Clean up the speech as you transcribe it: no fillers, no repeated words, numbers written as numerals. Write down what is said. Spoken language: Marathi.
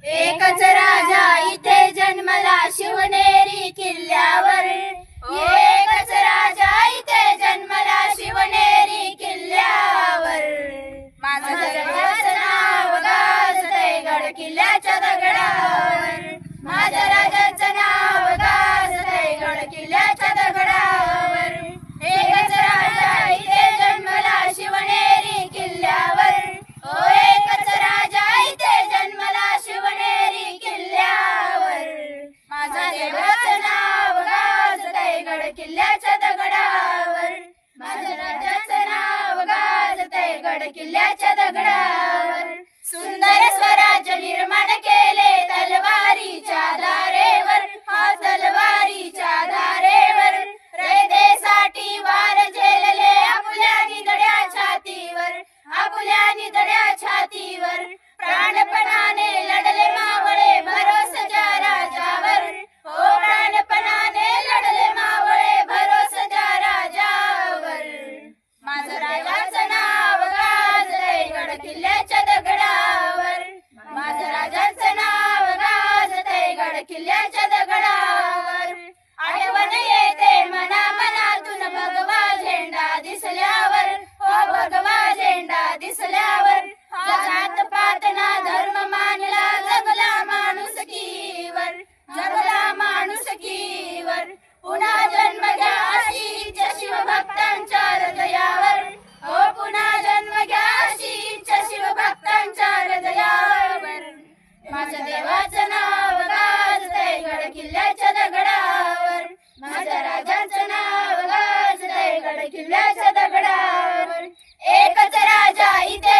एकच राजा इथे जन्मला शिवनेरी किल्ल्यावर, एकच राजा इथे जन्मला शिवनेरी किल्ल्यावर. माझं जगाचं नाव गाजतंय गड किल्ल्याच्या दगडावर, माझ्या राजाचं नाव गाजतंय गड किल्ल्याच्या दगडावर. एकच राजा इथे जन्मला शिवनेरी किल्ल्यावर, ओ एकच राजा इथे जन्मला शिवनेरी किल्ल्यावर. माझ्या देवाचं नाव गाजतंय गड किल्ल्याच्या दगडावर, माझ्या राजाचं नाव गाजतंय गड किल्ल्याच्या दगडावर. सुंदर स्वराज्य निर्माण केले तलवारीच्या धारेवर, हा तलवारीच्या धारेवर. रयतेसाठी वार झेलले आपुल्या निधड्या छातीवर, आपुल्या निधड्या छातीवर. प्राणपणाने लढले मावळे भरोसाच्या राजावर, ओ प्राणपणाने लढले मावळे भरोसाच्या राजावर. माझं राजाचं नाव गाजतंय गड किल्ल्याच्या दगडावर, माझं राजाचं नाव गाजतंय गड किल्ल्याच्या दगडावर. आठवण येते मना मनातून भगवा झेंडा दिसल्यावर, हो भगवा झेंडा दिसल्यावर. जात पात ना धर्म मानला जगला माणुसकीवर, जगला माणुसकीवर. पुन्हा जन्म घ्या अशी इच्छा शिवभक्तांच्या हृदयावर, हो पुन्हा जन्म घ्या अशी इच्छा शिवभक्तांच्या हृदयावर. माझ्या देवाचं नाव गाजतंय गड किल्ल्याच्या दगडावर, माझ्या राजाचं नाव गाजतंय गड किल्ल्याच्या दगडावर. एकच राजा इथे